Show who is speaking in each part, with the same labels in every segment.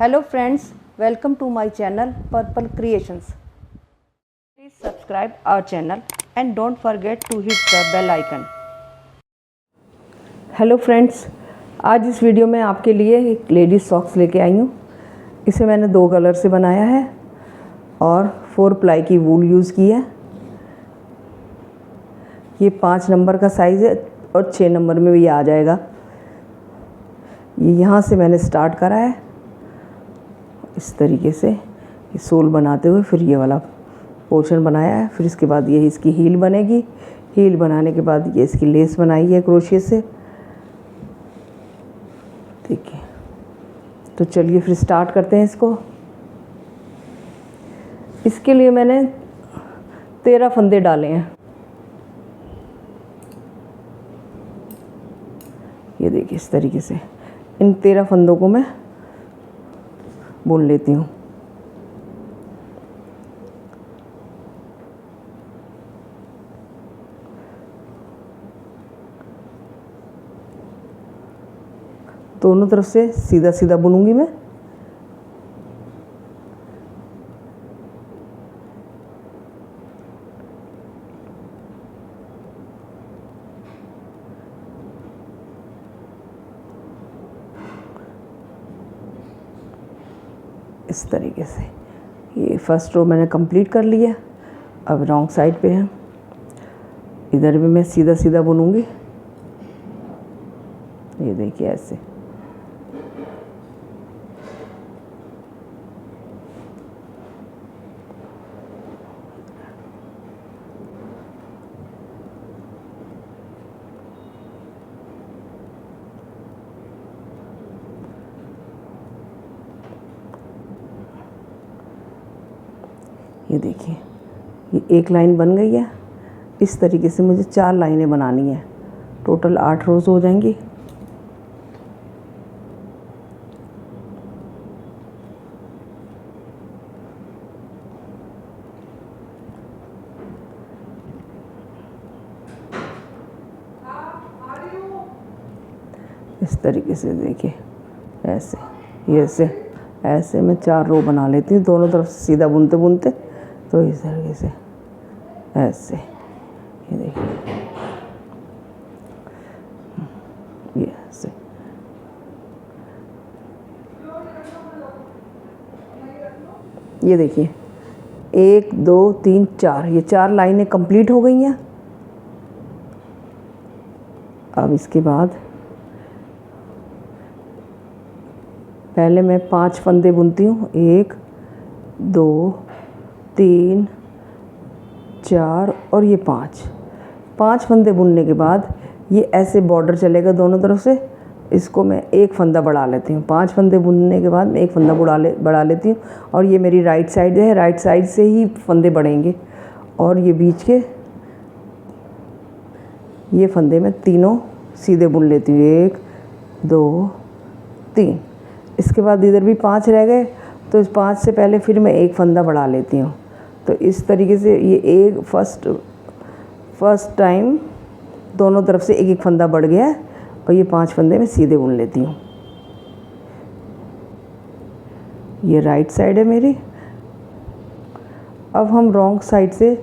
Speaker 1: Hello friends, welcome to my channel Purple Creations. Please subscribe our channel and don't forget to hit the bell icon. Hello friends, आज इस video में आपके लिए एक ladies socks लेके आई हूँ। इसे मैंने 2 कलर से बनाया है और 4 प्लाई की वूल यूज़ की है। ये 5 नंबर का साइज़ है और 6 नंबर में भी आ जाएगा। ये यहाँ से मैंने स्टार्ट करा है इस तरीके से, ये सोल बनाते हुए फिर ये वाला पोर्शन बनाया है। फिर इसके बाद ये इसकी हील बनेगी। हील बनाने के बाद ये इसकी लेस बनाई है क्रोशिया से। ठीक है, तो चलिए फिर स्टार्ट करते हैं इसको। इसके लिए मैंने 13 फंदे डाले हैं। ये देखिए इस तरीके से इन 13 फंदों को मैं बुन लेती हूँ। दोनों तरफ से सीधा सीधा बुनूंगी मैं। इस तरीके से ये फर्स्ट रो मैंने कंप्लीट कर लिया। अब रॉन्ग साइड पे है, इधर भी मैं सीधा सीधा बुनूंगी। ये देखिए ऐसे। ये देखिए ये एक लाइन बन गई है। इस तरीके से मुझे 4 लाइनें बनानी है। टोटल 8 रोज़ हो जाएंगी। इस तरीके से देखिए ऐसे, ये ऐसे मैं 4 रो बना लेती हूँ। दोनों तरफ से सीधा बुनते बुनते तो इस तरीके से ऐसे। ये देखिए ये ऐसे। ये देखिए 1 2 3 4, ये 4 लाइनें कंप्लीट हो गई हैं। अब इसके बाद पहले मैं 5 फंदे बुनती हूँ। 1 2 3 4 और ये 5 फंदे बुनने के बाद ये ऐसे बॉर्डर चलेगा दोनों तरफ से। इसको मैं 1 फंदा बढ़ा लेती हूँ। 5 फंदे बुनने के बाद मैं 1 फंदा बढ़ा लेती हूँ। और ये मेरी राइट साइड है, राइट साइड से ही फंदे बढ़ेंगे। और ये बीच के ये फंदे मैं तीनों सीधे बुन लेती हूँ। 1 2 3। इसके बाद इधर भी 5 रह गए, तो इस 5 से पहले फिर मैं 1 फंदा बढ़ा लेती हूँ। तो इस तरीके से ये एक फर्स्ट टाइम दोनों तरफ से 1 फंदा बढ़ गया है। और ये 5 फंदे मैं सीधे बुन लेती हूँ। ये राइट साइड है मेरी। अब हम रॉन्ग साइड से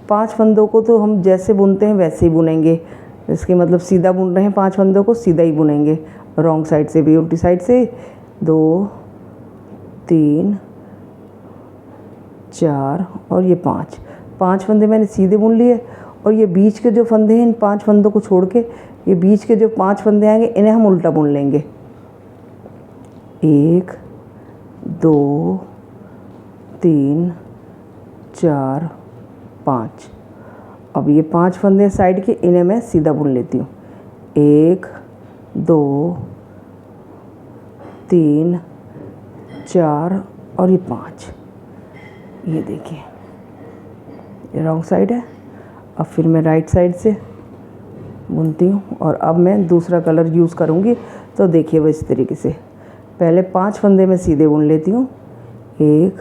Speaker 1: 5 फंदों को तो हम जैसे बुनते हैं वैसे ही बुनेंगे। इसके मतलब सीधा बुन रहे हैं, 5 फंदों को सीधा ही बुनेंगे। रॉन्ग साइड से भी उल्टी साइड से 2 3 4 और ये 5 फंदे मैंने सीधे बुन लिए। और ये बीच के जो फंदे हैं, इन 5 फंदों को छोड़ के ये बीच के जो 5 फंदे आएंगे इन्हें हम उल्टा बुन लेंगे। 1 2 3 4 5। अब ये 5 फंदे साइड के, इन्हें मैं सीधा बुन लेती हूँ। 1 2 3 4 और ये 5। ये देखिए ये रॉन्ग साइड है। अब फिर मैं राइट साइड से बुनती हूँ। और अब मैं दूसरा कलर यूज़ करूँगी। तो देखिए वो इस तरीके से पहले 5 फंदे मैं सीधे बुन लेती हूँ। 1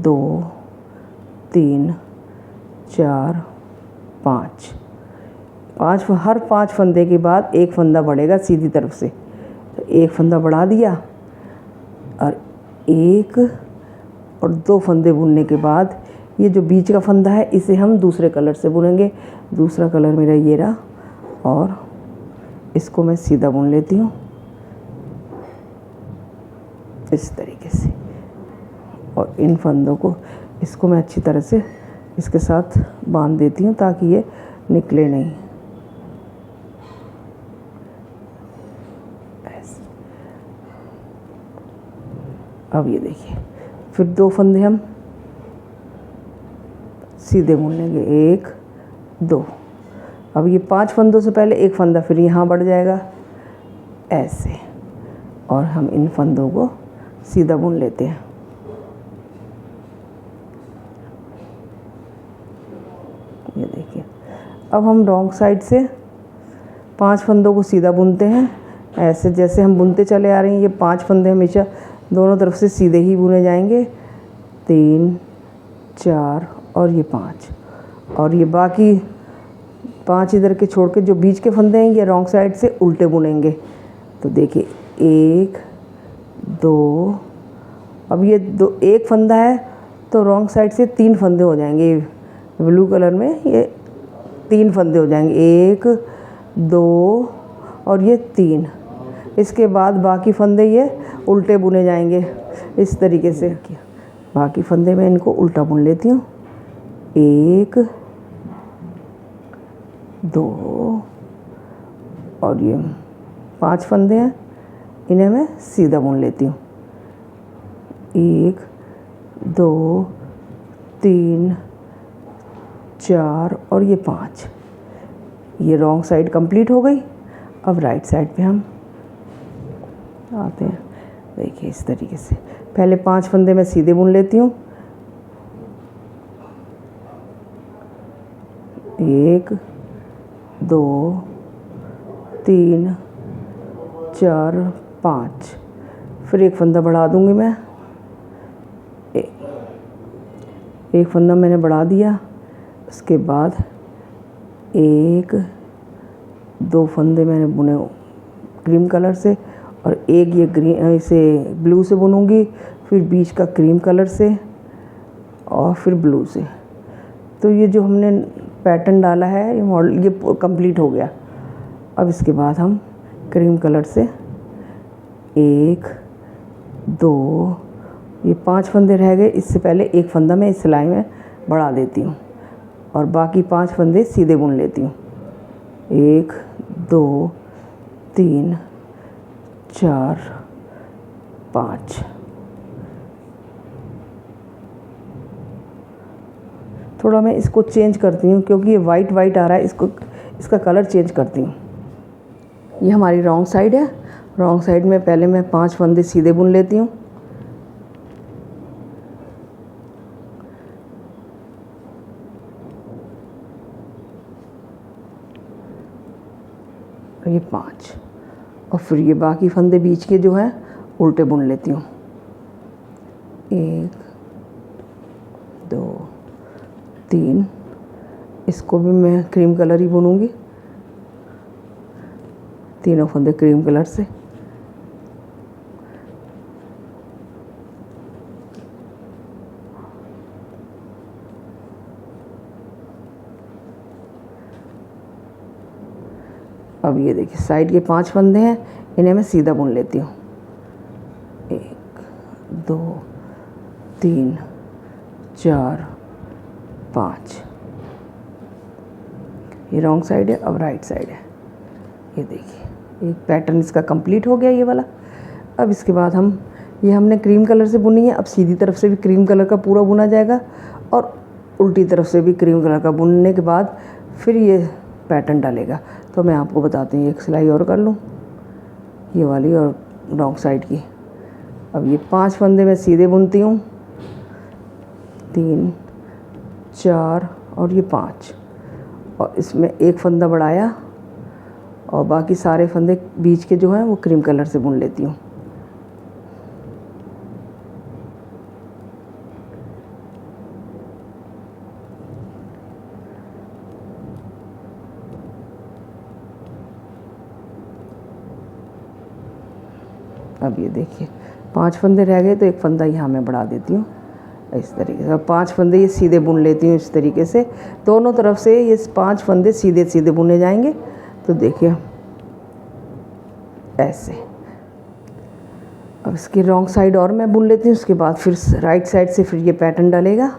Speaker 1: 2 3 4 5। हर 5 फंदे के बाद 1 फंदा बढ़ेगा सीधी तरफ से। तो 1 फंदा बढ़ा दिया। और एक और दो फंदे बुनने के बाद ये जो बीच का फंदा है इसे हम दूसरे कलर से बुनेंगे। दूसरा कलर मेरा ये रहा और इसको मैं सीधा बुन लेती हूँ इस तरीके से। और इन फंदों को इसको मैं अच्छी तरह से इसके साथ बांध देती हूँ ताकि ये निकले नहीं। ऐसे। अब ये देखिए, फिर दो फंदे हम सीधे बुन लेंगे, एक दो। अब ये 5 फंदों से पहले एक फंदा फिर यहाँ बढ़ जाएगा ऐसे, और हम इन फंदों को सीधा बुन लेते हैं। ये देखिए, अब हम रॉन्ग साइड से 5 फंदों को सीधा बुनते हैं ऐसे, जैसे हम बुनते चले आ रहे हैं। ये 5 फंदे हमेशा दोनों तरफ से सीधे ही बुने जाएंगे, 3 4 और ये 5, और ये बाकी 5 इधर के छोड़ के जो बीच के फंदे हैं ये रॉन्ग साइड से उल्टे बुनेंगे। तो देखिए 1 2, अब ये एक फंदा है तो रॉन्ग साइड से 3 फंदे हो जाएंगे। ब्लू कलर में ये 3 फंदे हो जाएंगे, 1 2 और ये 3। इसके बाद बाकी फंदे ये उल्टे बुने जाएंगे इस तरीके से। बाकी फंदे मैं इनको उल्टा बुन लेती हूँ, 1 2 और ये 5 फंदे हैं, इन्हें मैं सीधा बुन लेती हूँ, 1 2 3 4 और ये 5। ये रॉन्ग साइड कंप्लीट हो गई। अब राइट साइड पे हम आते हैं। देखिए इस तरीके से पहले 5 फंदे मैं सीधे बुन लेती हूँ, 1 2 3 4 5, फिर एक फंदा बढ़ा दूँगी मैं, एक फंदा मैंने बढ़ा दिया। उसके बाद 1 2 फंदे मैंने बुने क्रीम कलर से, और एक ये ग्रीन इसे ब्लू से बुनूंगी, फिर बीच का क्रीम कलर से और फिर ब्लू से। तो ये जो हमने पैटर्न डाला है, ये मॉडल ये कंप्लीट हो गया। अब इसके बाद हम क्रीम कलर से 1 2, ये 5 फंदे रह गए। इससे पहले एक फंदा मैं इस सिलाई में बढ़ा देती हूँ और बाकी 5 फंदे सीधे बुन लेती हूँ, 1 2 3 4 5। थोड़ा मैं इसको चेंज करती हूँ क्योंकि ये वाइट वाइट आ रहा है, इसका कलर चेंज करती हूँ। ये हमारी रॉन्ग साइड है। रॉन्ग साइड में पहले मैं 5 फंदे सीधे बुन लेती हूँ, ये 5, और फिर ये बाकी फंदे बीच के जो हैं उल्टे बुन लेती हूँ, 1 2 3। इसको भी मैं क्रीम कलर ही बुनूंगी, तीनों फंदे क्रीम कलर से। अब ये देखिए साइड के 5 फंदे हैं, इन्हें मैं सीधा बुन लेती हूँ, 1 2 3 4 5। ये रॉन्ग साइड है, अब राइट साइड है। ये देखिए एक पैटर्न इसका कंप्लीट हो गया ये वाला। अब इसके बाद ये हमने क्रीम कलर से बुनी है। अब सीधी तरफ से भी क्रीम कलर का पूरा बुना जाएगा और उल्टी तरफ से भी क्रीम कलर का बुनने के बाद फिर ये पैटर्न डालेगा। तो मैं आपको बताती हूँ, एक सिलाई और कर लूँ ये वाली और रॉन्ग साइड की। अब ये 5 फंदे मैं सीधे बुनती हूँ, 3 4 और ये 5, और इसमें एक फंदा बढ़ाया और बाकी सारे फंदे बीच के जो हैं वो क्रीम कलर से बुन लेती हूँ। अब ये देखिए 5 फंदे रह गए तो एक फंदा यहाँ मैं बढ़ा देती हूँ इस तरीके से। अब 5 फंदे ये सीधे बुन लेती हूँ इस तरीके से, दोनों तरफ से ये 5 फंदे सीधे सीधे बुने जाएंगे। तो देखिए ऐसे। अब इसकी रॉन्ग साइड और मैं बुन लेती हूँ, उसके बाद फिर राइट साइड से फिर ये पैटर्न डलेगा।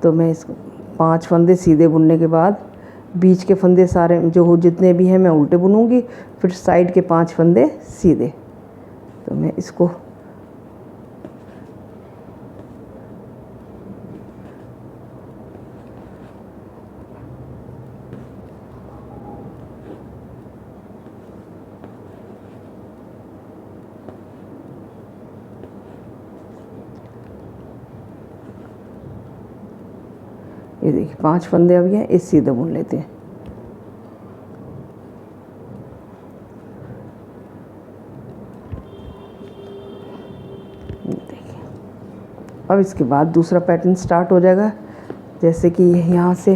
Speaker 1: तो मैं इसको 5 फंदे सीधे बुनने के बाद बीच के फंदे सारे जो जितने भी हैं मैं उल्टे बुनूंगी, फिर साइड के 5 फंदे सीधे। तो मैं इसको ये देखिए 5 फंदे अब ये इस सीधे बुन लेते हैं। देखिए अब इसके बाद दूसरा पैटर्न स्टार्ट हो जाएगा। जैसे कि यहाँ से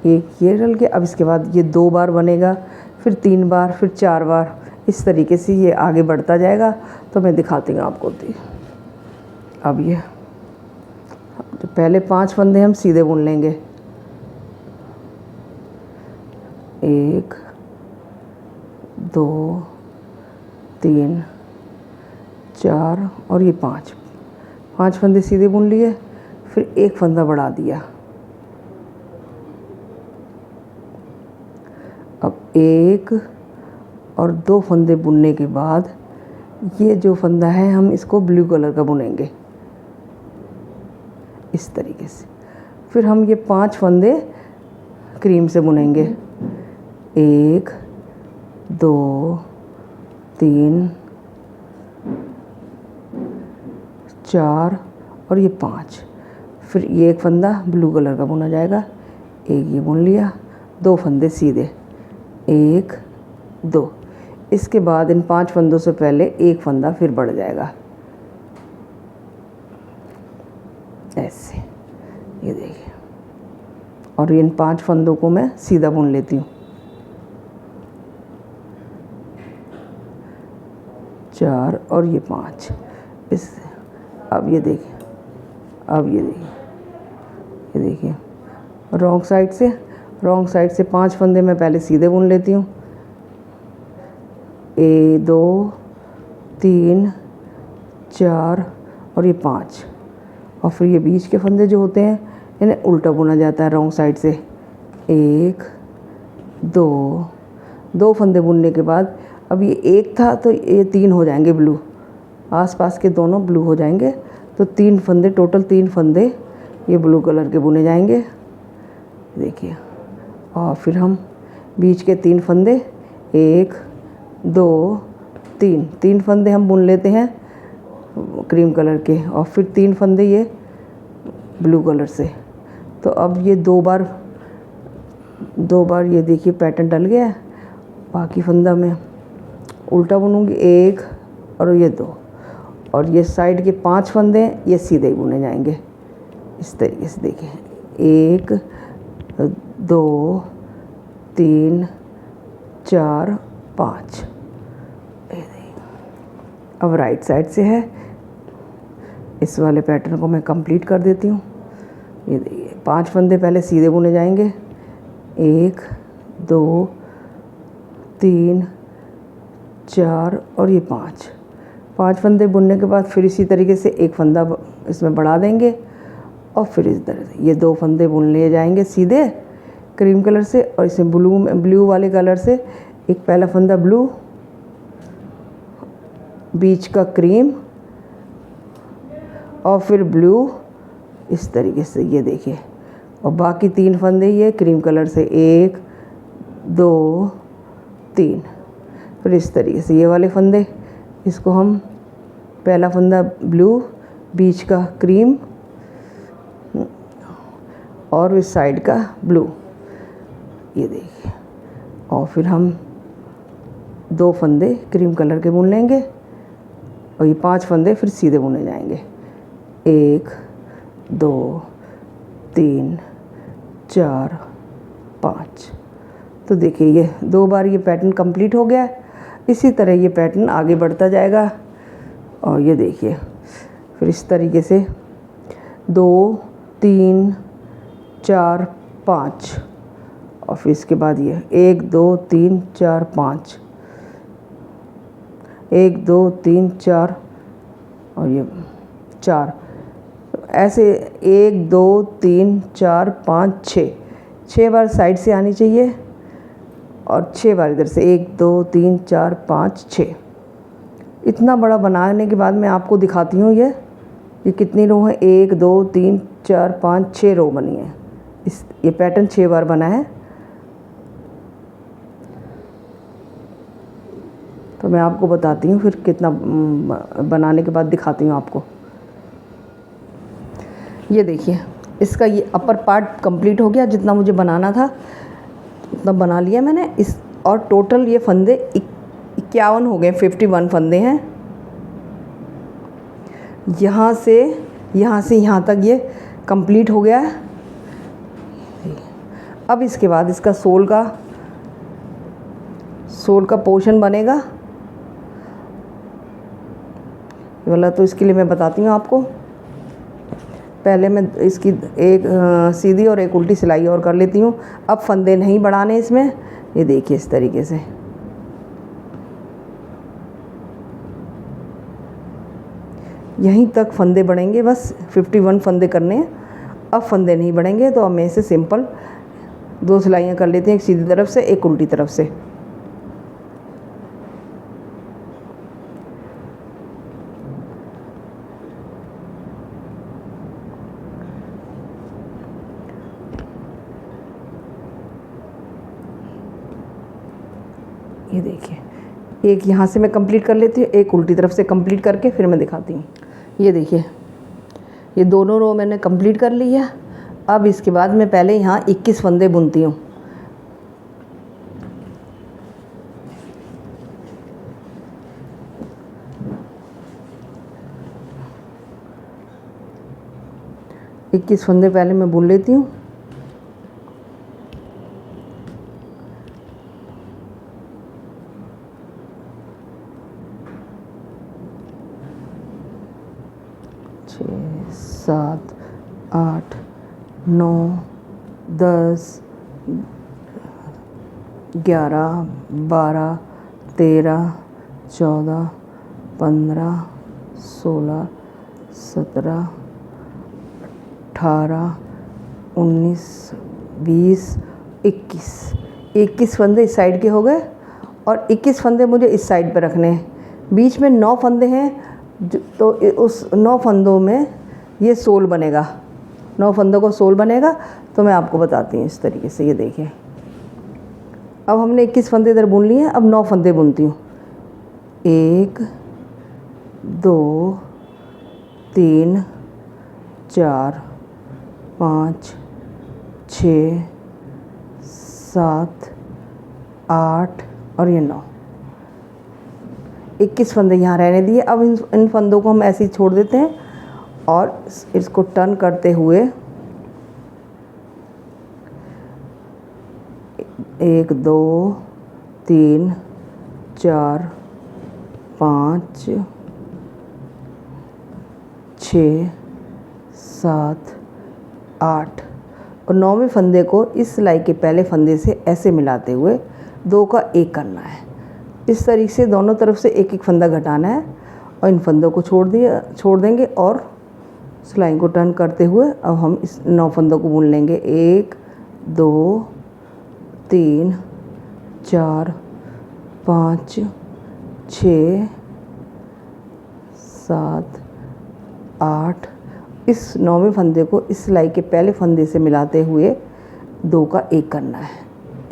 Speaker 1: एक ये डल के, अब इसके बाद ये 2 बार बनेगा, फिर 3 बार, फिर 4 बार, इस तरीके से ये आगे बढ़ता जाएगा। तो मैं दिखाती हूँ आपको। अब ये तो पहले 5 फंदे हम सीधे बुन लेंगे, 1 2 3 4 और ये 5 फंदे सीधे बुन लिए, फिर एक फंदा बढ़ा दिया। अब 1 और 2 फंदे बुनने के बाद ये जो फंदा है हम इसको ब्लू कलर का बुनेंगे इस तरीके से। फिर हम ये 5 फंदे क्रीम से बुनेंगे, 1 2 3 4 और ये 5। फिर ये एक फंदा ब्लू कलर का बुना जाएगा, एक ये बुन लिया, 2 फंदे सीधे, 1 2। इसके बाद इन 5 फंदों से पहले एक फंदा फिर बढ़ जाएगा ऐसे। ये देखिए, और इन 5 फंदों को मैं सीधा बुन लेती हूँ, 4 और ये 5 इस। अब ये देखिए, ये देखिए रॉन्ग साइड से 5 फंदे मैं पहले सीधे बुन लेती हूँ, 1 2 3 4 और ये 5। और फिर ये बीच के फंदे जो होते हैं इन्हें उल्टा बुना जाता है रॉन्ग साइड से, 1 2 फंदे बुनने के बाद अब ये 1 था तो ये 3 हो जाएंगे ब्लू, आसपास के दोनों ब्लू हो जाएंगे। तो 3 फंदे, टोटल 3 फंदे ये ब्लू कलर के बुने जाएंगे। देखिए, और फिर हम बीच के 3 फंदे, 1 2 3 फंदे हम बुन लेते हैं क्रीम कलर के, और फिर 3 फंदे ये ब्लू कलर से। तो अब ये 2 बार ये देखिए पैटर्न डल गया है। बाकी फंदा मैं उल्टा बुनूंगी, 1 और ये 2, और ये साइड के 5 फंदे ये सीधे ही बुने जाएंगे इस तरीके से। देखिए 1 2 3 4 5। अब राइट साइड से है, इस वाले पैटर्न को मैं कंप्लीट कर देती हूँ। ये देखिए 5 फंदे पहले सीधे बुने जाएंगे, 1 2 3 4 और ये 5 फंदे बुनने के बाद फिर इसी तरीके से एक फंदा इसमें बढ़ा देंगे, और फिर इस तरह से ये 2 फंदे बुन लिए जाएंगे सीधे क्रीम कलर से, और इसे ब्लू वाले कलर से एक पहला फंदा ब्लू, बीच का क्रीम और फिर ब्लू इस तरीके से। ये देखिए, और बाकी 3 फंदे ये क्रीम कलर से, 1 2 3। फिर इस तरीके से ये वाले फंदे, इसको हम पहला फंदा ब्लू, बीच का क्रीम और इस साइड का ब्लू, ये देखिए। और फिर हम 2 फंदे क्रीम कलर के बुन लेंगे, और ये 5 फंदे फिर सीधे बुने जाएंगे, 1 2 3 4 5। तो देखिए ये 2 बार ये पैटर्न कंप्लीट हो गया है। इसी तरह ये पैटर्न आगे बढ़ता जाएगा। और ये देखिए फिर इस तरीके से 2 3 4 5 और फिर इसके बाद ये 1 2 3 4 5, 1 2 3 4 और ये 4, ऐसे 1 2 3 4 5 6 बार साइड से आनी चाहिए और 6 बार इधर से 1 2 3 4 5 6। इतना बड़ा बनाने के बाद मैं आपको दिखाती हूँ ये कितनी रो है। 1 2 3 4 5 6 रो बनी है। ये पैटर्न 6 बार बना है। तो मैं आपको बताती हूँ फिर कितना बनाने के बाद दिखाती हूँ आपको। ये देखिए इसका ये अपर पार्ट कंप्लीट हो गया। जितना मुझे बनाना था उतना बना लिया मैंने। इस और टोटल ये फंदे 51 हो गए, 51 फंदे हैं। यहाँ से यहाँ तक ये कंप्लीट हो गया है। अब इसके बाद इसका सोल का पोर्शन बनेगा वाला। तो इसके लिए मैं बताती हूँ आपको। पहले मैं इसकी एक सीधी और एक उल्टी सिलाई और कर लेती हूँ। अब फंदे नहीं बढ़ाने इसमें। ये देखिए इस तरीके से यहीं तक फंदे बढ़ेंगे, बस 51 फंदे करने हैं। अब फंदे नहीं बढ़ेंगे तो अब मैं इसे सिंपल 2 सिलाइयाँ कर लेती हैं, एक सीधी तरफ से एक उल्टी तरफ से। ये देखिए एक यहाँ से मैं कंप्लीट कर लेती हूँ, एक उल्टी तरफ से कंप्लीट करके फिर मैं दिखाती हूँ। ये देखिए ये दोनों रो मैंने कंप्लीट कर ली है। अब इसके बाद मैं पहले यहाँ 21 फंदे बुनती हूँ। इक्कीस फंदे पहले मैं बुन लेती हूँ। छः 7 8 9 10 11 12 13 14 15 16 17 18 19 20 21 फंदे इस साइड के हो गए और 21 फंदे मुझे इस साइड पे रखने हैं। बीच में 9 फंदे हैं तो उस 9 फंदों में ये सोल बनेगा। 9 फंदों को सोल बनेगा तो मैं आपको बताती हूँ इस तरीके से। ये देखिए अब हमने 21 फंदे इधर बुन लिए हैं। अब 9 फंदे बुनती हूँ। 1 2 3 4 5 6 7 8 और ये 9। 21 फंदे यहाँ रहने दिए। अब इन फंदों को हम ऐसे ही छोड़ देते हैं और इसको टर्न करते हुए 1 2 3 4 5 6 7 8 और 9वें फंदे को इस सिलाई के पहले फंदे से ऐसे मिलाते हुए 2 का 1 करना है। इस तरीके से दोनों तरफ से एक एक फंदा घटाना है और इन फंदों को छोड़ देंगे और सिलाई को टर्न करते हुए अब हम इस 9 फंदों को बुन लेंगे। 1 2 3 4 5 6 7 8। इस 9वें फंदे को इस सिलाई के पहले फंदे से मिलाते हुए 2 का 1 करना है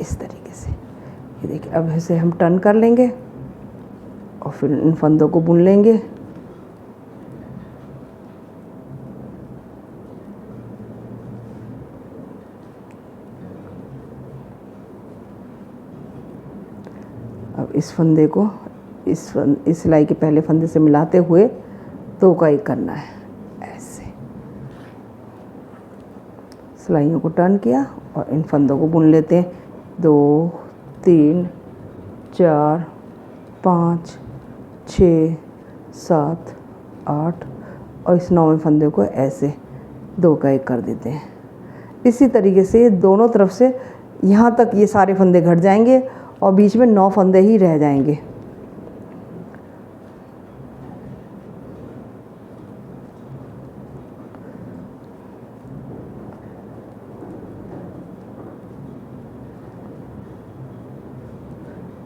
Speaker 1: इस तरीके से। ये देखिए अब इसे हम टर्न कर लेंगे और फिर इन फंदों को बुन लेंगे। अब इस फंदे को इस सिलाई के पहले फंदे से मिलाते हुए 2 का 1 करना है। ऐसे सिलाइयों को टर्न किया और इन फंदों को बुन लेते हैं। 2 3 4 5 6 7 8 और इस 9वें फंदे को ऐसे 2 का 1 कर देते हैं। इसी तरीके से दोनों तरफ से यहाँ तक ये सारे फंदे घट जाएंगे और बीच में 9 फंदे ही रह जाएंगे।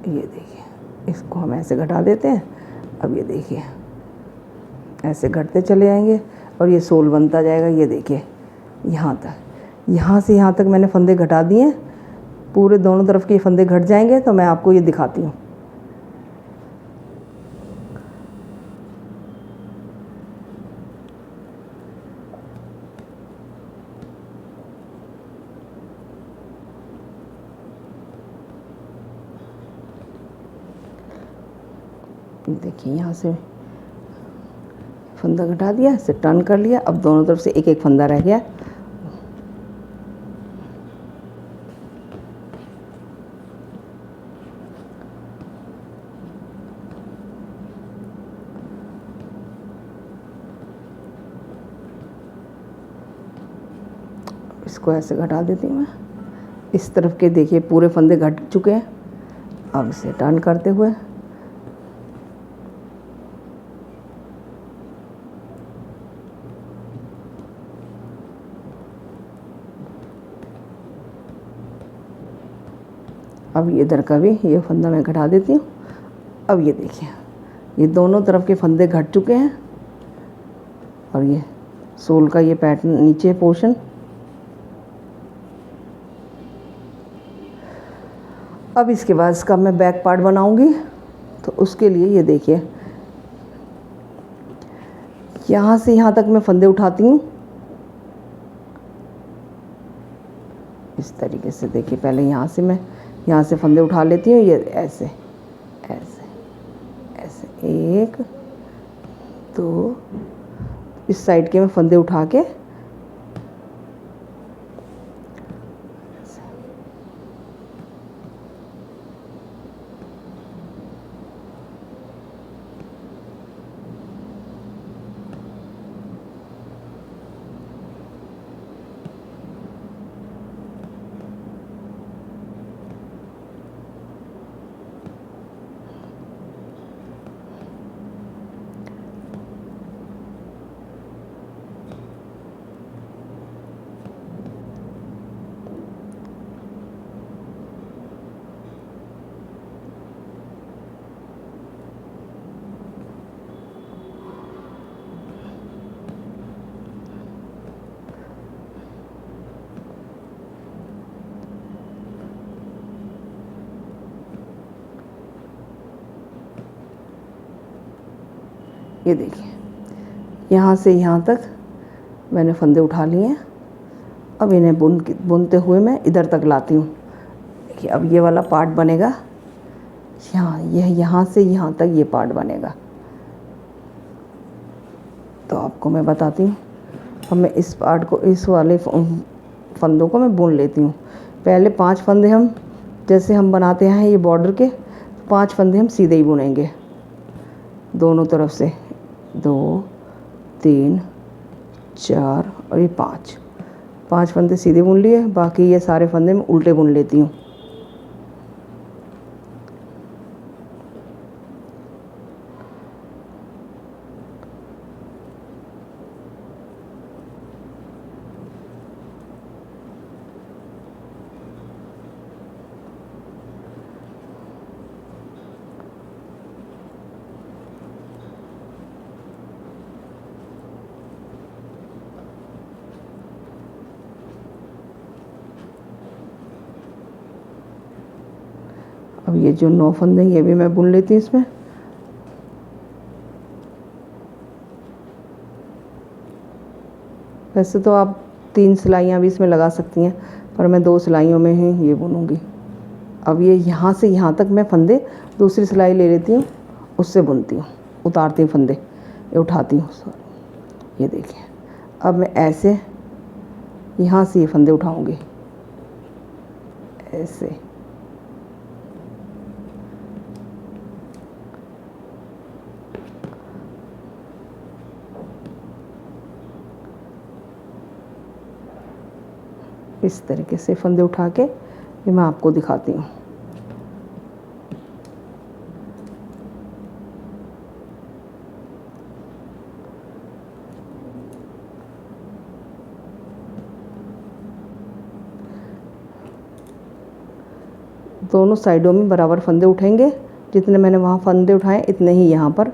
Speaker 1: ये देखिए, इसको हम ऐसे घटा देते हैं। अब ये देखिए ऐसे घटते चले जाएंगे और ये सोल बनता जाएगा। ये देखिए यहाँ तक, यहाँ से यहाँ तक मैंने फंदे घटा दिए। पूरे दोनों तरफ के फंदे घट जाएंगे तो मैं आपको ये दिखाती हूँ। देखिए यहाँ से फंदा घटा दिया, इसे टर्न कर लिया। अब दोनों तरफ से एक एक फंदा रह गया। इसको ऐसे घटा देती हूँ मैं। इस तरफ के देखिए पूरे फंदे घट चुके हैं। अब इसे टर्न करते हुए अब इधर का भी ये फंदा मैं घटा देती हूँ। अब ये देखिए ये दोनों तरफ के फंदे घट चुके हैं और ये सोल का ये पैटर्न नीचे पोर्शन। अब इसके बाद इसका मैं बैक पार्ट बनाऊंगी। तो उसके लिए ये देखिए यहाँ से यहाँ तक मैं फंदे उठाती हूँ। इस तरीके से देखिए, पहले यहाँ से फंदे उठा लेती हूँ। ये ऐसे ऐसे ऐसे 1 2 इस साइड के मैं फंदे उठा के ये देखिए यहाँ से यहाँ तक मैंने फंदे उठा लिए हैं। अब इन्हें बुनते हुए मैं इधर तक लाती हूँ। देखिए अब ये वाला पार्ट बनेगा यहाँ से यहाँ तक ये पार्ट बनेगा। तो आपको मैं बताती हूँ। अब मैं इस पार्ट को, इस वाले फंदों को मैं बुन लेती हूँ। पहले 5 फंदे हम जैसे हम बनाते हैं ये बॉर्डर के, 5 फंदे हम सीधे ही बुनेंगे दोनों तरफ से। 2 3 4 और ये 5 फंदे सीधे बुन लिए। बाकी ये सारे फंदे मैं उल्टे बुन लेती हूँ। अब ये जो 9 फंदे ये भी मैं बुन लेती हूँ इसमें। वैसे तो आप 3 सिलाइयाँ भी इसमें लगा सकती हैं, पर मैं 2 सिलाइयों में ही ये बुनूंगी। अब ये यहाँ से यहाँ तक मैं फंदे दूसरी सिलाई ले लेती हूँ, उससे बुनती हूँ, उतारती हूँ फंदे, ये उठाती हूँ, सॉरी। ये देखिए अब मैं ऐसे यहाँ से ये फंदे उठाऊँगी, ऐसे इस तरीके से फंदे उठा के ये मैं आपको दिखाती हूँ। दोनों साइडों में बराबर फंदे उठेंगे, जितने मैंने वहाँ फंदे उठाए इतने ही यहाँ पर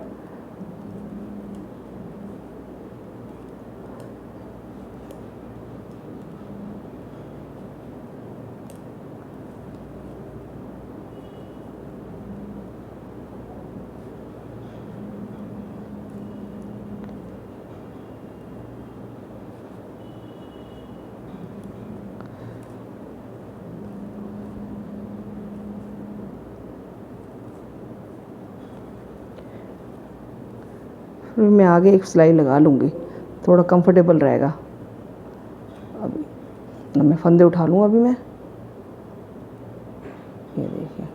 Speaker 1: फिर मैं आगे एक सिलाई लगा लूँगी, थोड़ा कंफर्टेबल रहेगा। अभी मैं फंदे उठा लूँ, अभी मैं ये देखिए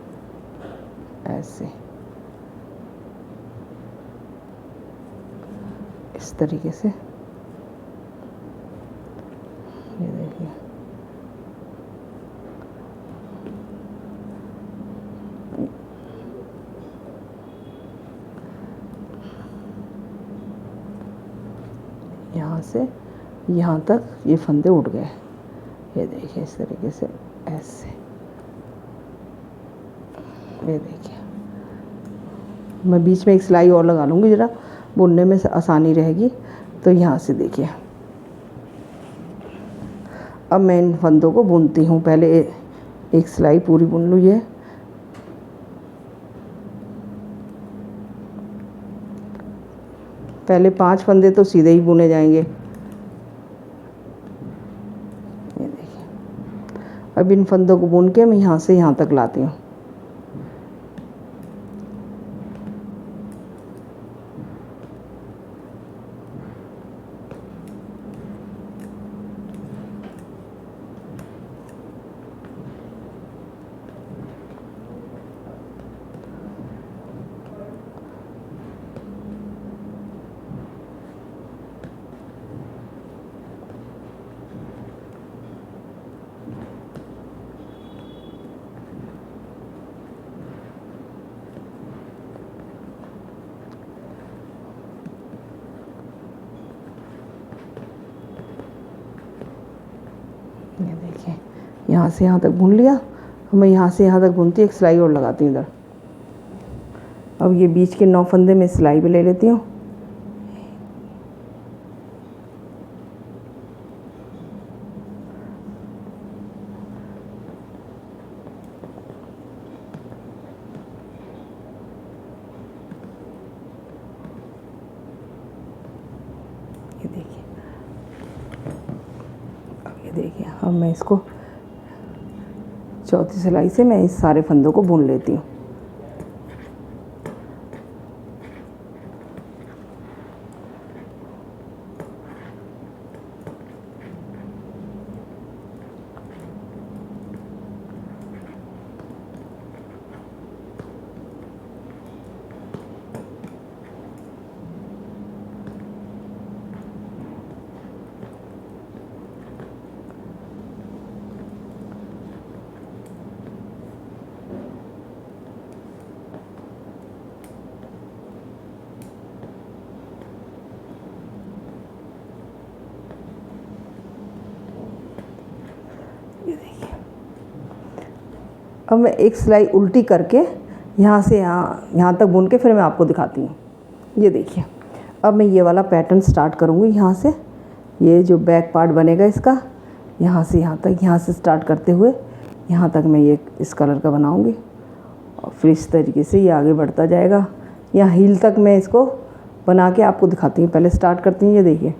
Speaker 1: ऐसे इस तरीके से ये देखिए। यहाँ से यहाँ तक ये फंदे उठ गए, ये देखिए इस तरीके से ऐसे, ये देखिए। मैं बीच में एक सिलाई और लगा लूँगी, ज़रा बुनने में आसानी रहेगी। तो यहाँ से देखिए, अब मैं इन फंदों को बुनती हूँ। पहले एक सिलाई पूरी बुन लूँ। ये पहले 5 फंदे तो सीधे ही बुने जाएंगे, ये देखिए। अब इन फंदों को बुन के मैं यहाँ से यहाँ तक लाती हूँ। ये देखिए, यहाँ से यहाँ तक बुन लिया। मैं यहाँ से यहाँ तक बुनती, एक सिलाई और लगाती हूँ इधर। अब ये बीच के 9 फंदे में सिलाई भी ले लेती हूँ। ये देखिए, अब ये देखिए, अब मैं इसको चौथी सिलाई से मैं इस सारे फंदों को बुन लेती हूँ। ये देखिए, अब मैं एक सिलाई उल्टी करके यहाँ से यहाँ तक बुन के फिर मैं आपको दिखाती हूँ। ये देखिए, अब मैं ये वाला पैटर्न स्टार्ट करूँगी। यहाँ से ये जो बैक पार्ट बनेगा इसका, यहाँ से यहाँ तक, यहाँ से स्टार्ट करते हुए यहाँ तक मैं ये इस कलर का बनाऊँगी और फिर इस तरीके से ये आगे बढ़ता जाएगा। यहाँ हील तक मैं इसको बना के आपको दिखाती हूँ। पहले स्टार्ट करती हूँ। ये देखिए,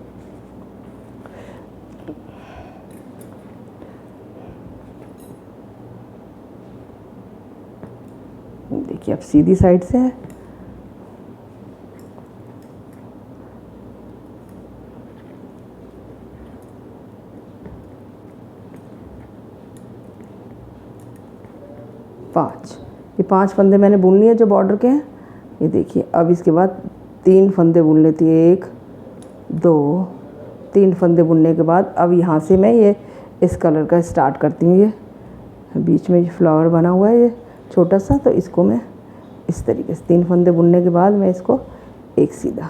Speaker 1: देखिए अब सीधी साइड से है। ये 5 फंदे मैंने बुन लिए जो बॉर्डर के हैं। ये देखिए, अब इसके बाद 3 फंदे बुन लेती है। 1 2 3 फंदे बुनने के बाद अब यहाँ से मैं ये इस कलर का स्टार्ट करती हूँ। ये बीच में फ्लावर बना हुआ है ये छोटा सा, तो इसको मैं इस तरीके से 3 फंदे बुनने के बाद मैं इसको एक सीधा,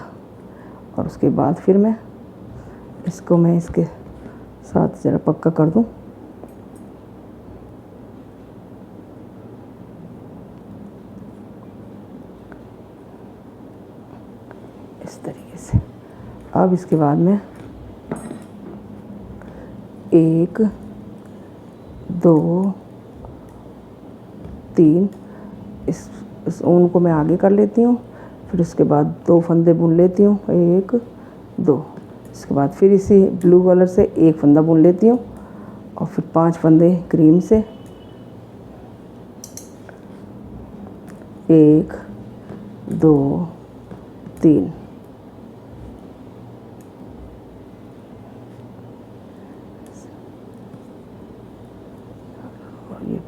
Speaker 1: और उसके बाद फिर मैं इसके साथ ज़रा पक्का कर दूँ। इस तरीके से। अब इसके बाद में 1 2 3 इस ऊन को मैं आगे कर लेती हूँ। फिर उसके बाद 2 फंदे बुन लेती हूँ, 1 2। इसके बाद फिर इसी ब्लू कलर से 1 फंदा बुन लेती हूँ और फिर 5 फंदे क्रीम से, 1 2 3। और ये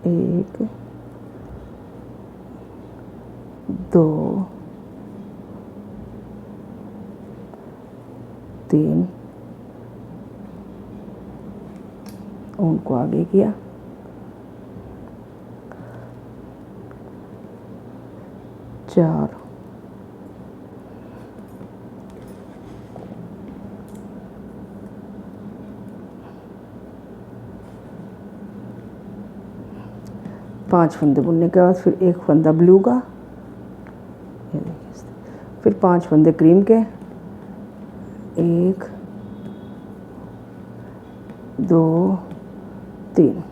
Speaker 1: 1 2 3 उनको आगे किया, 4 5 फंदे बुनने के बाद फिर 1 फंदा ब्लू का, ये देखिए, फिर 5 फंदे क्रीम के, 1 2 3।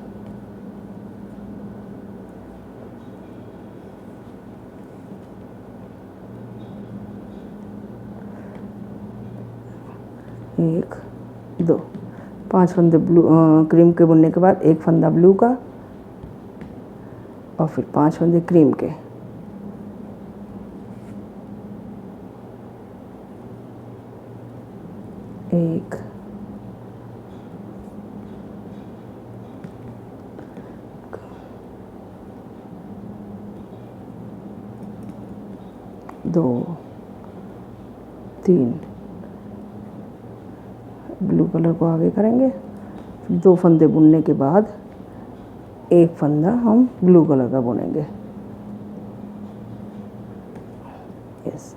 Speaker 1: एक 2 5 फंदे ब्लू क्रीम के बुनने के बाद 1 फंदा ब्लू का और फिर 5 फंदे क्रीम के, 1 2 3 ब्लू कलर को आगे करेंगे। फिर 2 फंदे बुनने के बाद 1 फंदा हम ब्लू कलर का बुनेंगे। यस,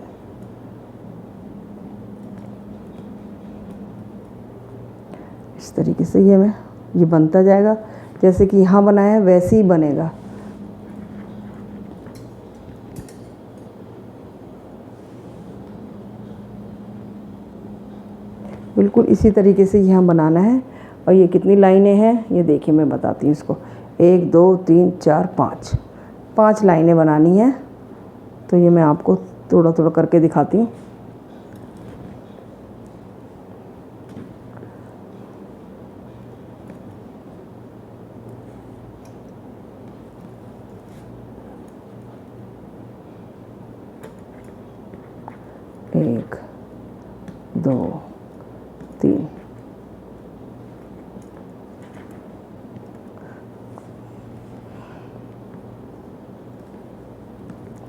Speaker 1: इस तरीके से ये बनता जाएगा। जैसे कि यहाँ बनाया है वैसे ही बनेगा। बिल्कुल इसी तरीके से यहाँ बनाना है। और ये कितनी लाइनें हैं ये देखिए, मैं बताती हूँ इसको। 1 2 3 4 5 लाइनें बनानी है। तो ये मैं आपको थोड़ा थोड़ा करके दिखाती हूँ। एक 2 3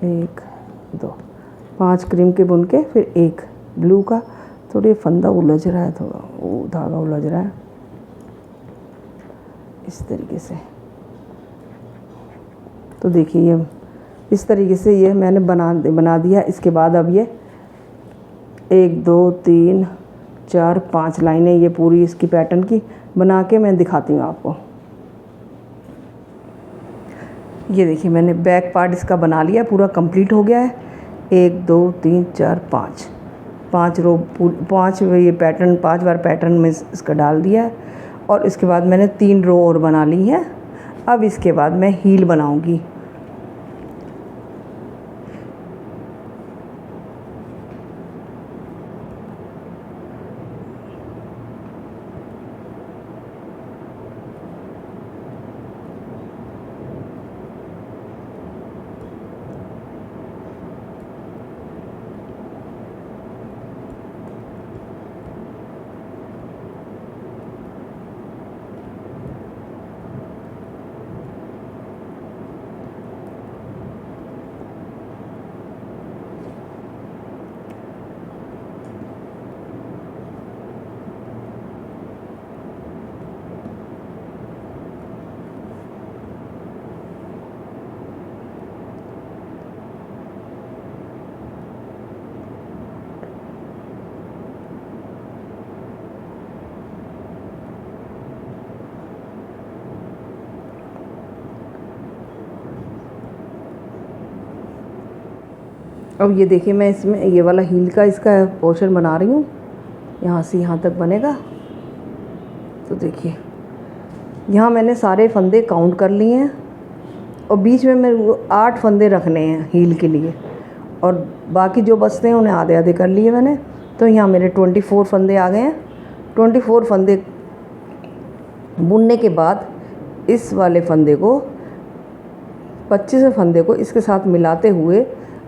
Speaker 1: 1 2 5 क्रीम के बुन के फिर 1 ब्लू का। थोड़ी फंदा उलझ रहा है, थोड़ा वो धागा उलझ रहा है। इस तरीके से तो देखिए ये इस तरीके से ये मैंने बना दिया। इसके बाद अब ये 1 2 3 4 5 लाइनें ये पूरी इसकी पैटर्न की बना के मैं दिखाती हूँ आपको। ये देखिए मैंने बैक पार्ट इसका बना लिया, पूरा कंप्लीट हो गया है। 1 2 3 4 5 रो 5 ये पैटर्न 5 बार पैटर्न में इसका डाल दिया है। और इसके बाद मैंने 3 रो और बना ली है। अब इसके बाद मैं हील बनाऊंगी। अब ये देखिए मैं इसमें ये वाला हील का इसका पोर्शन बना रही हूँ, यहाँ से यहाँ तक बनेगा। तो देखिए यहाँ मैंने सारे फंदे काउंट कर लिए हैं और बीच में मेरे को 8 फंदे रखने हैं हील के लिए, और बाकी जो बचते हैं उन्हें आधे आधे कर लिए मैंने। तो यहाँ मेरे 24 फंदे आ गए हैं। 24 फंदे बुनने के बाद इस वाले फंदे को 25 फंदे को इसके साथ मिलाते हुए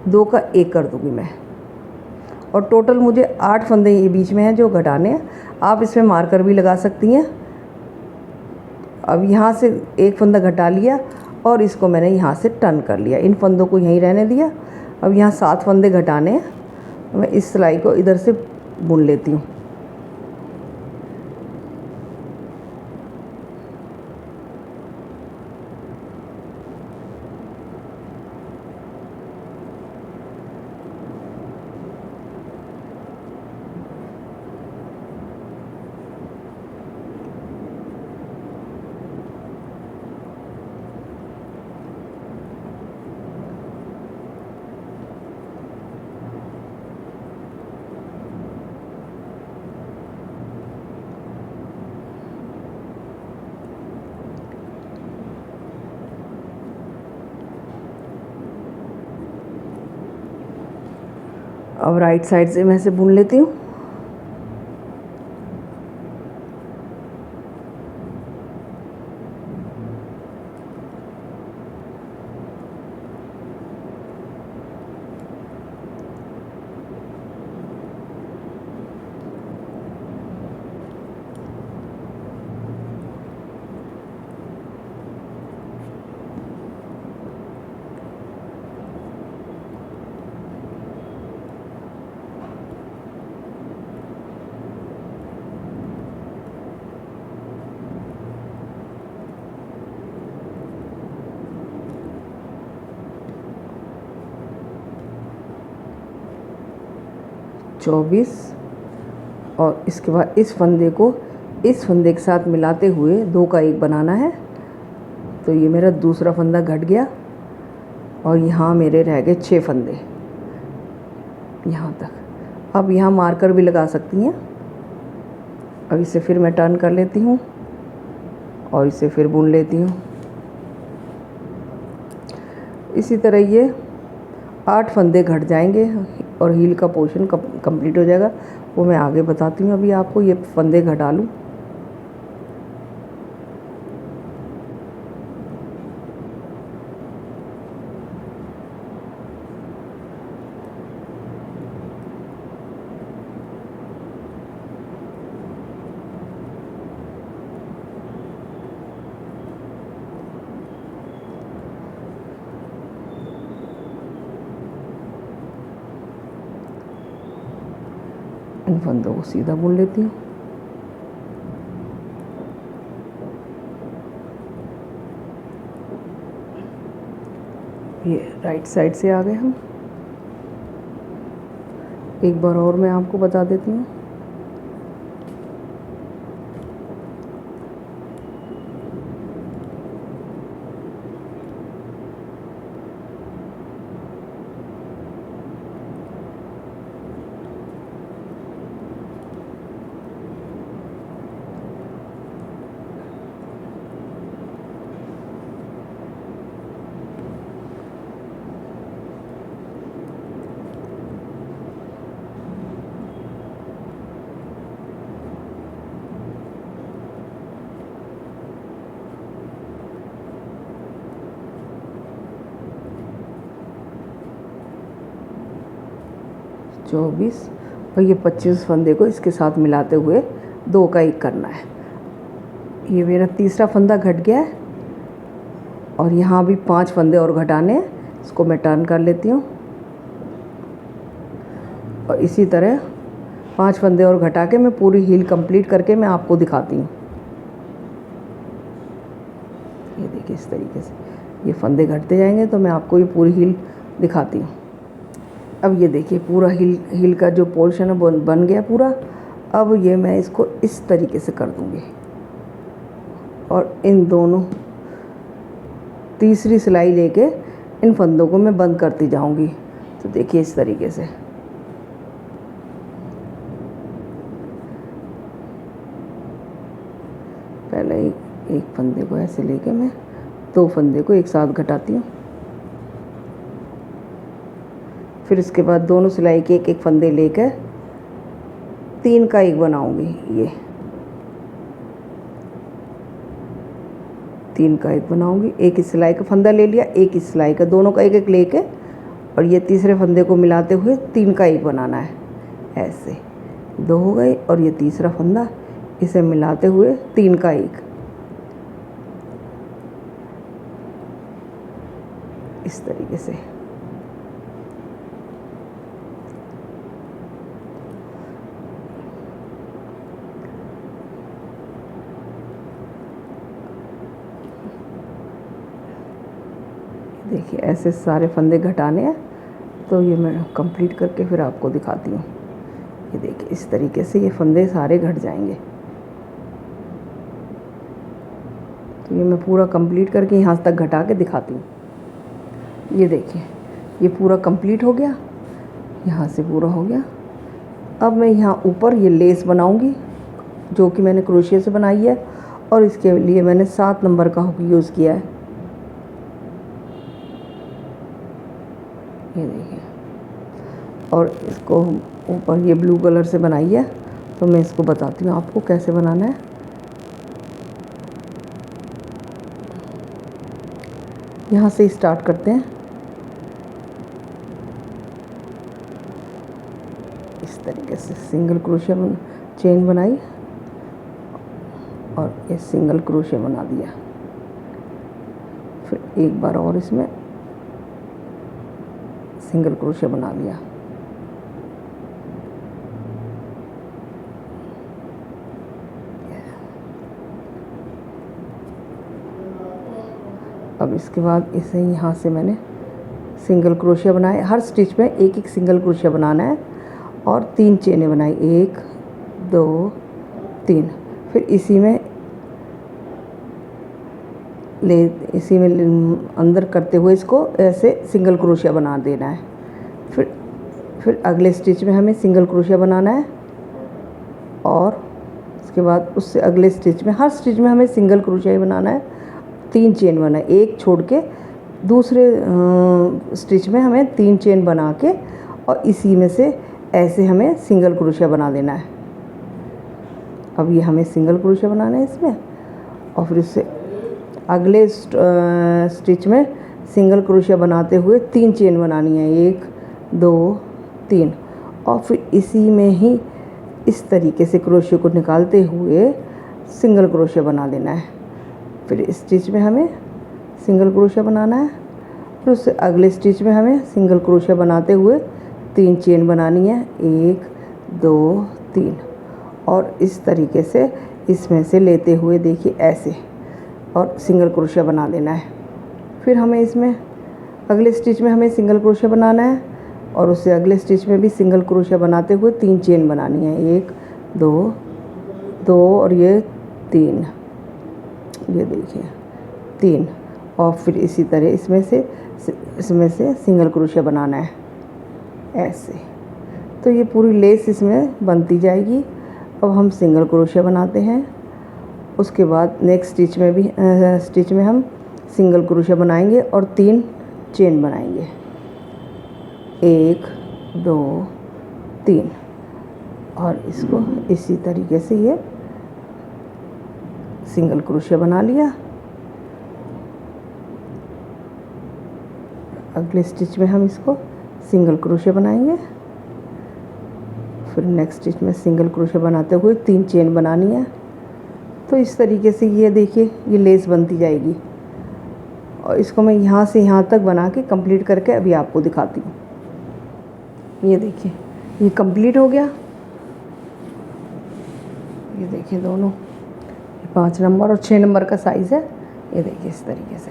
Speaker 1: 2 का 1 कर दूँगी मैं, और टोटल मुझे 8 फंदे ये बीच में हैं जो घटाने हैं। आप इसमें मार्कर भी लगा सकती हैं। अब यहाँ से 1 फंदा घटा लिया और इसको मैंने यहाँ से टर्न कर लिया, इन फंदों को यहीं रहने दिया। अब यहाँ 7 फंदे घटाने हैं, मैं इस सिलाई को इधर से बुन लेती हूँ। अब राइट साइड से मैं इसे बुन लेती हूँ। चौबीस, और इसके बाद इस फंदे को इस फंदे के साथ मिलाते हुए 2 का 1 बनाना है। तो ये मेरा दूसरा फंदा घट गया और यहाँ मेरे रह गए 6 फंदे यहाँ तक। अब यहाँ मार्कर भी लगा सकती हैं। अब इसे फिर मैं टर्न कर लेती हूँ और इसे फिर बुन लेती हूँ। इसी तरह ये 8 फंदे घट जाएंगे और हील का पोर्शन कंप्लीट हो जाएगा। वो मैं आगे बताती हूँ। अभी आपको ये फंदे घटा लूँ। इन फंदों को सीधा बुन लेती हूँ। ये राइट साइड से आ गए हम। एक बार और मैं आपको बता देती हूँ। चौबीस और ये 25 फंदे को इसके साथ मिलाते हुए 2 का 1 करना है। ये मेरा तीसरा फंदा घट गया है और यहाँ भी 5 फंदे और घटाने हैं। इसको मैं टर्न कर लेती हूँ और इसी तरह 5 फंदे और घटा के मैं पूरी हील कंप्लीट करके मैं आपको दिखाती हूँ। ये देखिए इस तरीके से ये फंदे घटते जाएंगे तो मैं आपको ये पूरी हील दिखाती हूँ। अब ये देखिए पूरा हील का जो पोर्शन है बन गया पूरा। अब ये मैं इसको इस तरीके से कर दूँगी और इन दोनों तीसरी सिलाई लेके इन फंदों को मैं बंद करती जाऊँगी तो देखिए इस तरीके से पहले एक फंदे को ऐसे लेके मैं 2 फंदे को एक साथ घटाती हूँ। फिर इसके बाद दोनों सिलाई के एक फंदे लेकर 3 का एक बनाऊंगी। ये 3 का एक बनाऊंगी। एक ही सिलाई का फंदा ले लिया, एक ही सिलाई का, दोनों का एक एक लेके, और ये तीसरे फंदे को मिलाते हुए 3 का एक बनाना है। ऐसे 2 हो गए, और ये तीसरा फंदा, इसे मिलाते हुए 3 का एक, इस तरीके से। देखिए ऐसे सारे फंदे घटाने हैं। तो ये मैं कंप्लीट करके फिर आपको दिखाती हूँ। ये देखिए इस तरीके से ये फंदे सारे घट जाएंगे। तो ये मैं पूरा कंप्लीट करके यहाँ तक घटा के दिखाती हूँ। ये देखिए ये पूरा कंप्लीट हो गया, यहाँ से पूरा हो गया। अब मैं यहाँ ऊपर ये लेस बनाऊँगी जो कि मैंने क्रोशिया से बनाई है, और इसके लिए मैंने 7 नंबर का हुक यूज़ किया है। ये देखिए, और इसको ऊपर ये ब्लू कलर से बनाई है। तो मैं इसको बताती हूँ आपको कैसे बनाना है। यहाँ से स्टार्ट करते हैं। इस तरीके से सिंगल क्रोशिया चेन बनाई और ये सिंगल क्रोशिया बना दिया। फिर एक बार और इसमें सिंगल क्रोशिया बना लिया। अब इसके बाद इसे यहाँ से मैंने सिंगल क्रोशिया बनाए। हर स्टिच में एक एक सिंगल क्रोशिया बनाना है, और 3 चेनें बनाई, 1 2 3। फिर इसी में अंदर करते हुए इसको ऐसे सिंगल क्रोशिया बना देना है। फिर अगले स्टिच में हमें सिंगल क्रोशिया बनाना है, और उसके बाद उससे अगले स्टिच में, हर स्टिच में हमें सिंगल क्रोशिया बनाना है। 3 चेन बनाए, एक छोड़ के दूसरे स्टिच में हमें 3 चेन बना के, और इसी में से ऐसे हमें सिंगल क्रोशिया बना देना है। अब ये हमें सिंगल क्रोशिया बनाना है इसमें, और फिर इससे अगले स्टिच में सिंगल क्रोशिया बनाते हुए 3 चेन बनानी है, 1 2 3, और फिर इसी में ही इस तरीके से क्रोशिया को निकालते हुए सिंगल क्रोशिया बना देना है। फिर इस स्टिच में हमें सिंगल क्रोशिया बनाना है, फिर उससे अगले स्टिच में हमें सिंगल क्रोशिया बनाते हुए 3 चेन बनानी है, 1 2 3, और इस तरीके से इसमें से लेते हुए देखिए ऐसे, और सिंगल क्रोशिया बना देना है। फिर हमें इसमें अगले स्टिच में हमें सिंगल क्रोशिया बनाना है, और उससे अगले स्टिच में भी सिंगल क्रोशिया बनाते हुए 3 चेन बनानी है, 1 2 2, और ये 3, ये देखिए 3, और फिर इसी तरह इसमें से सिंगल क्रोशिया बनाना है ऐसे। तो ये पूरी लेस इसमें बनती जाएगी। अब हम सिंगल क्रोशिया बनाते हैं। उसके बाद नेक्स्ट स्टिच में हम सिंगल क्रोशिया बनाएंगे और 3 चेन बनाएंगे, 1 2 3, और इसको इसी तरीके से ये सिंगल क्रोशिया बना लिया। अगले स्टिच में हम इसको सिंगल क्रोशिया बनाएंगे, फिर नेक्स्ट स्टिच में सिंगल क्रोशिया बनाते हुए 3 चेन बनानी है। तो इस तरीके से ये देखिए ये लेस बनती जाएगी, और इसको मैं यहाँ से यहाँ तक बना के कंप्लीट करके अभी आपको दिखाती हूँ। ये देखिए ये कंप्लीट हो गया। ये देखिए दोनों 5 नंबर और 6 नंबर का साइज़ है। ये देखिए इस तरीके से।